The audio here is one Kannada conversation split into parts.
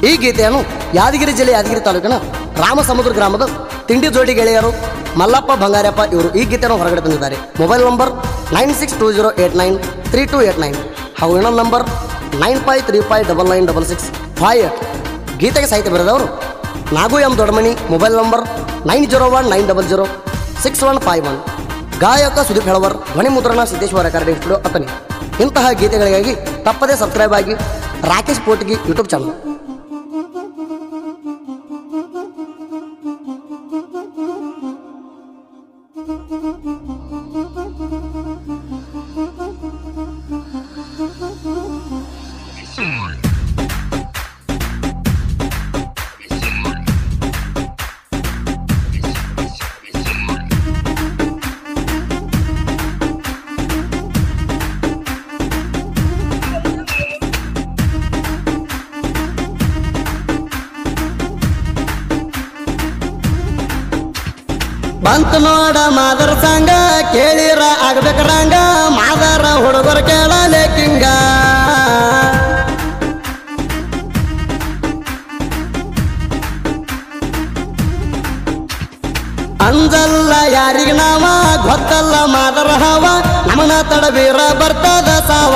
ಈ ಗೀತೆಯನ್ನು ಯಾದಗಿರಿ ಜಿಲ್ಲೆ ಯಾದಗಿರಿ ತಾಲೂಕಿನ ರಾಮಸಮುದ್ರ ಗ್ರಾಮದ ತಿಂಡಿ ಜೋಡಿ ಗೆಳೆಯರು ಮಲ್ಲಪ್ಪ ಬಂಗಾರಪ್ಪ ಇವರು ಈ ಗೀತೆಯನ್ನು ಹೊರಗಡೆ ತಂದಿದ್ದಾರೆ. ಮೊಬೈಲ್ ನಂಬರ್ 9620893289 ಹಾಗೂ ಇನ್ನೊಂದು ನಂಬರ್ 9535996658. ಗೀತೆಗೆ ಸಾಹಿತ್ಯ ಬರೆದವರು Nagu M Doddamani. Mobile number 9019006151. ಗಾಯಕ ಸುದೀಪ್ ಹೆಳವರ್. ಧ್ವನಿ ಮುದ್ರಣ ಸಿದ್ದೇಶ್ವರ ರೆಕಾರ್ಡಿಂಗ್ ಸ್ಟುಡಿಯೋ ಅತನಿ. ಇಂತಹ ಗೀತೆಗಳಿಗಾಗಿ ತಪ್ಪದೇ ಸಬ್ಸ್ಕ್ರೈಬ್ ಆಗಿ ರಾಕೇಶ್ ಪೋಟ್ಗಿ ಯೂಟ್ಯೂಬ್ ಚಾನಲ್. ಬಂತು ನೋಡ ಮಾದರ ಸಂಗ ಕೇಳಿರ ಆಗ್ಬೇಕರಂಗ ಮಾದರ ಹುಡುಗರು ಕೇಳಲೆ ಕಿಂಗ. ಅಂಜಲ್ಲ ಯಾರಿಗ ನಾವ ಗೊತ್ತಲ್ಲ ಮಾದರ ಹವ ನಮನ ತಡಬೀರ ಬರ್ತದ ಸಾವ.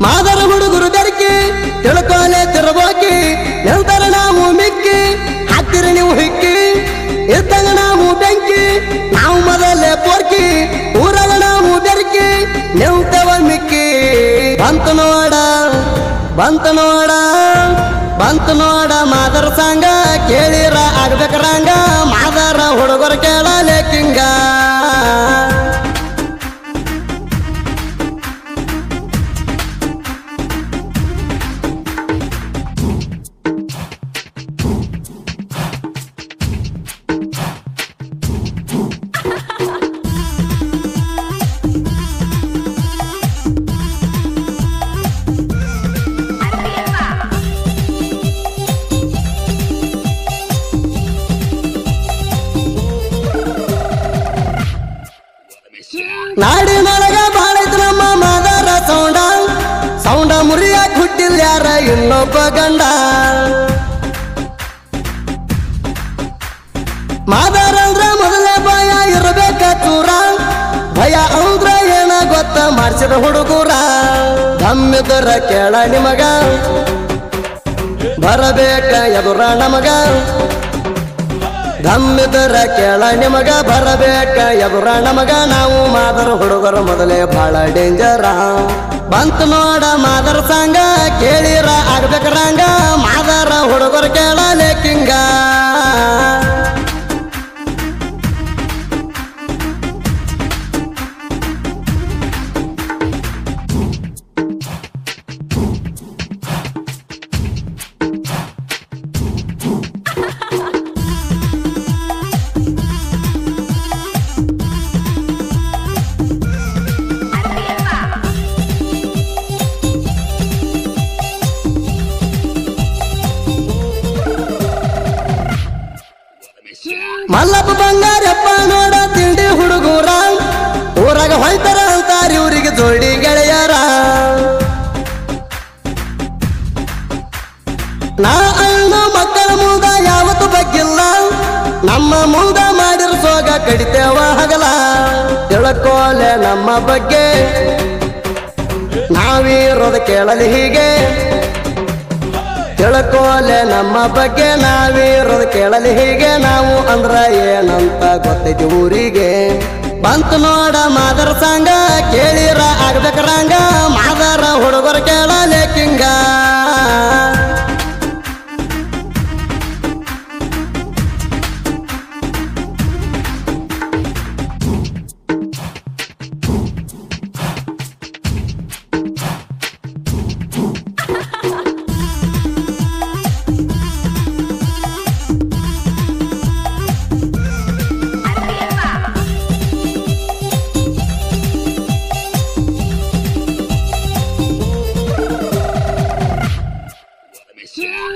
ಮಾದರ ಹುಡುಗರು ಬೆರಕಿ ತಿಳ್ಕೋಲೆ ತಿರ್ಬೋಕಿ ನಿಲ್ತಾರ ನಾವು ಮಿಕ್ಕಿ ಹಾಕ್ತಿರಿ ನೀವು ಹಿಕ್ಕಿ ಇದ್ದಾಗ ನಾವು ಬೆಂಕಿ ನಾವು ಮೊದಲೇ ಪೋರ್ಕಿ ಊರಾಗ ನಾವು ಬೆರಕಿ ನಿಲ್ತವ ಮಿಕ್ಕಿ. ಬಂತು ನೋಡ ಬಂತು ನೋಡ ಬಂತು ನೋಡ ಮಾದರ ಸಂಗ ಕೇಳಿರ ಆಗ್ಬೇಕರಂಗ ಮಾದರ ಹುಡುಗರು ಕೇಳಲೆ ಕಿಂಗ. ನಾಡಿನೊಳಗ ಬಾಳೈತು ನಮ್ಮ ಮಾದರ ಸೌಂಡ ಸೌಂಡ ಮುರಿಯಾಕ ಹುಟ್ಟಿಲ್ಲ ಯಾರ ಇನ್ನೊಬ್ಬ ಗಂಡ. ಮಾದರ ಅಂದ್ರ ಮೊದಲೇ ಭಯ ಇರಬೇಕ ಚೂರ ಭಯ ಅಂದ್ರ ಏನ ಗೊತ್ತ ಮಾಡಿಸಿದ ಹುಡುಗೂರ. ದಮ್ಮಿದರ ಕೇಳ ನಿಮಗ ಬರಬೇಕ ಎದುರ ನಮಗ. ದಮ್ಮಿದರ ಕೇಳ ನಿಮಗ ಬರಬೇಕ ಎದುರ ನಮಗ. ನಾವು ಮಾದರ ಹುಡುಗರು ಮೊದಲೇ ಬಹಳ ಡೇಂಜರ. ಬಂತು ನೋಡ ಮಾದರ ಸಂಗ ಕೇಳಿರ ಆಗ್ಬೇಕರಂಗ ಮಾದರ ಹುಡುಗರು ಕೇಳಲೆ ಕಿಂಗ. ಮಲ್ಲಪ್ಪ ಬಂಗಾರಪ್ಪ ನೋಡ ತಿಂಡಿ ಹುಡುಗೂರ ಊರಾಗ ಹೊಯ್ತಾರ ಅಂತಾರ ಇವ್ರಿಗೆ ಜೋಡಿ ಗೆಳೆಯರ. ನಾ ಅಣ್ಣ ಮಕ್ಕಳ ಮುಂದ ಯಾವತ್ತು ಬಗ್ಗಿಲ್ಲ ನಮ್ಮ ಮುಂದ ಮಾಡಿರ ಸೋಗ ಕಡಿತೇವ ಹಗಲ. ತಿಳ್ಕೋಲೆ ನಮ್ಮ ಬಗ್ಗೆ ನಾವಿರೋದು ಕೇಳಲಿ ಹೀಗೆ. ತಿಳ್ಕೋಲೆ ನಮ್ಮ ಬಗ್ಗೆ ನಾವಿರೋದು ಕೇಳಲಿ ಹೀಗೆ. ನಾವು ಅಂದ್ರ ಏನಂತ ಗೊತ್ತೈತಿ ಊರಿಗೆ. ಬಂತು ನೋಡ ಮಾದರ ಸಂಗ ಕೇಳಿರ ಆಗ್ಬೇಕರಂಗ ಮಾದರ ಹುಡುಗರು ಕೇಳಲೆ ಕಿಂಗ.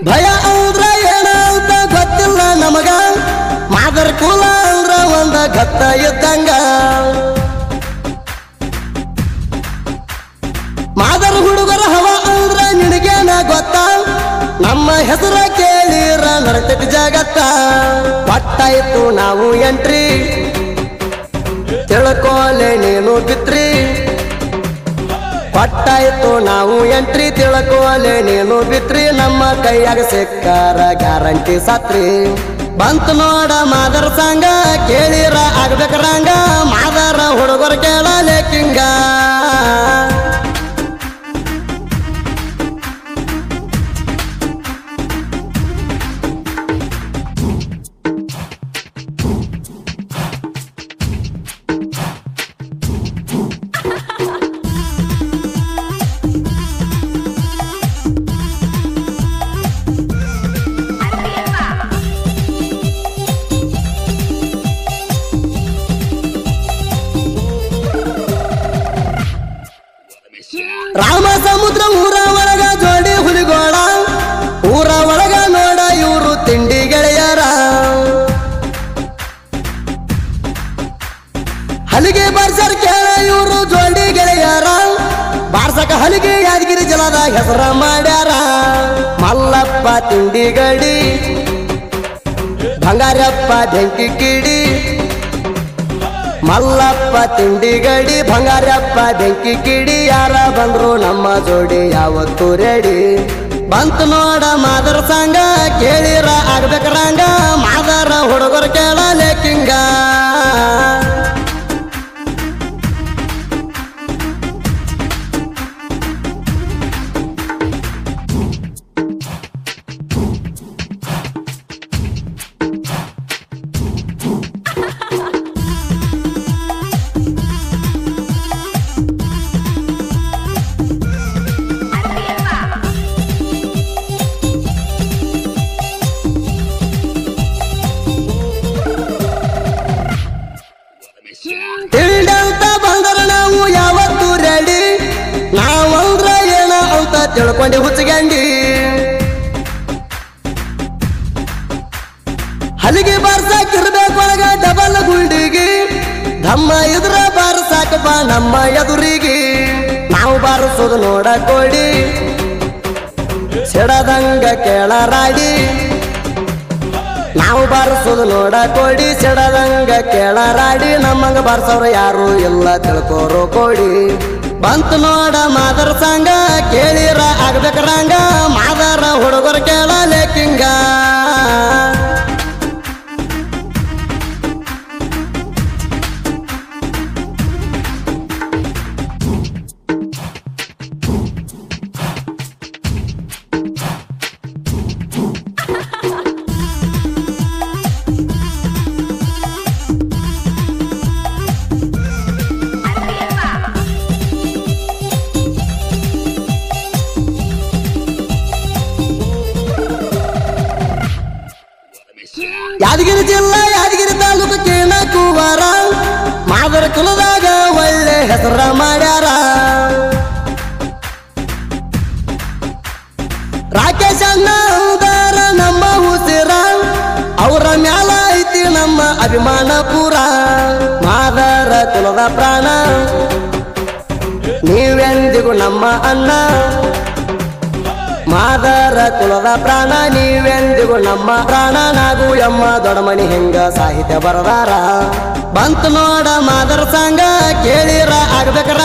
ಭಯ ಅಂದ್ರ ಏನಂತ ಗೊತ್ತಿಲ್ಲ ನಮಗ ಮಾದರ ಕುಲ ಅಂದ್ರ ಒಂದ ಗತ್ತ ಇದ್ದಂಗ. ಗೊತ್ತ ನಮ್ಮ ಹೆಸರ ಕೇಳಿರ ನಡತೈತಿ ಜಗತ್ತ ಪಟ್ಟಾಯ್ತು ನಾವು ಎಂಟ್ರಿ ತಿಳ್ಕೋಲೆ ನೀನು ಬಿತ್ರಿ ಪಟ್ಟಾಯ್ತು ನಾವು ಎಂಟ್ರಿ ತಿಳ್ಕೋಲೆ ನೀನು ಬಿತ್ರಿ ನಮ್ಮ ಕೈಯಾಗ ಸಿಕ್ಕಾರ ಗ್ಯಾರಂಟಿ ಸತ್ರಿ ಬಂತು ನೋಡ ಮಾದರ ಸಂಗ ಕೇಳಿರ ಆಗ್ಬೇಕರಂಗ ಮಾದರ ಹುಡುಗರು ಕೇಳಲೆ ಕಿಂಗ ರಾಮ ಸಮುದ್ರ ಊರ ಒಳಗ ಜೋಡಿ ಹುಲಿಗೋಳ ಊರ ಒಳಗ ನೋಡ ಇವರು ತಿಂಡಿ ಗೆಳೆಯರ ಹಲಿಗೆ ಬಾರ್ಸರ್ ಕೇಳ ಇವರು ಜೋಡಿ ಗೆಳೆಯರ ಬಾರ್ಸಕ ಹಲಿಗೆ ಯಾದಗಿರಿ ಜಲದ ಹೆಸರ ಮಾಡ್ಯಾರ ಮಲ್ಲಪ್ಪ ತಿಂಡಿ ಗಡಿ ಬಂಗಾರಪ್ಪ ಬೆಂಕಿ ಕಿಡಿ ಮಲ್ಲಪ್ಪ ತಿಂಡಿ ಗಡಿ ಬಂಗಾರಪ್ಪ ಬೆಂಕಿ ಕಿಡಿ ಯಾರ ಬಂದ್ರು ನಮ್ಮ ಜೋಡಿ ಯಾವತ್ತು ರೆಡಿ ಬಂತು ನೋಡ ಮಾದರ ಸಂಗ ಕೇಳಿರ ಆಗ್ಬೇಕರಂಗ ಮಾದರ ಹುಡುಗರು ಕೇಳಲೆ ಕಿಂಗ ತಿಳಿದಂತ ಬಂದರ ನಾವು ಯಾವತ್ತು ರೆಡಿ ನಾವಂದ್ರ ಏನ ಅಂತ ತಿಳ್ಕೊಂಡಿ ಹುಚ್ಚಗಂಡಿ ಹಲಿಗೆ ಬಾರ್ಸಾಕಿರ್ಬೇಕು ಒಳಗ ಡಬಲ್ ಗುಂಡಿಗಿ ಧಮ್ಮ ಇದ್ರ ಬಾರ್ಸಾಕಪ್ಪ ನಮ್ಮ ಎದುರಿಗೆ ನಾವು ಬಾರಿಸೋದು ನೋಡ ಕೋಡಿ ಸಿಡದಂಗ ಕೇಳರಾಡಿ ನಾವು ಬಾರಿಸೋದು ನೋಡ ಕೋಡಿ ಸಿಡದಂಗ ಕೇಳರಾಡಿ ನಮ್ಮಂಗ ಬಾರ್ಸವ್ರ ಯಾರು ಇಲ್ಲ ತಿಳ್ಕೋರು ಕೋಡಿ ಬಂತು ನೋಡ ಮಾದರ ಸಂಗ ಕೇಳಿರ ಆಗ್ಬೇಕರಂಗ ಮಾದರ ಹುಡುಗರು ಕೇಳಲೆ ಕಿಂಗ ಯಾದಗಿರಿ ಜಿಲ್ಲಾ ಯಾದಗಿರಿ ತಾಲೂಕು ಕೇಣಕುವಾರ ಮಾದರ ಕುಲದಾಗ ಒಳ್ಳೆ ಹೆಸರ ಮಾಡ್ಯಾರ ರಾಕೇಶ್ ಅಣ್ಣ ಉದಾರ ನಮ್ಮ ಉಸಿರ ಅವರ ಮ್ಯಾಲ ಐತಿ ನಮ್ಮ ಅಭಿಮಾನ ಪೂರ ಮಾದರ ಕುಲದ ಪ್ರಾಣ ನೀವೆಂದಿಗೂ ನಮ್ಮ ಅಣ್ಣ ಮಾದರ ಕುಲದ ಪ್ರಾಣ ನೀವೆಂದಿಗೂ ನಮ್ಮ ಪ್ರಾಣ ನಾಗು ಎಮ್ಮ ದೊಡ್ಡಮಣಿ ಹಿಂಗ ಸಾಹಿತ್ಯ ಬರದಾರ ಬಂತು ನೋಡ ಮಾದರ ಸಂಗ ಕೇಳಿರ ಆಗ್ಬೇಕರ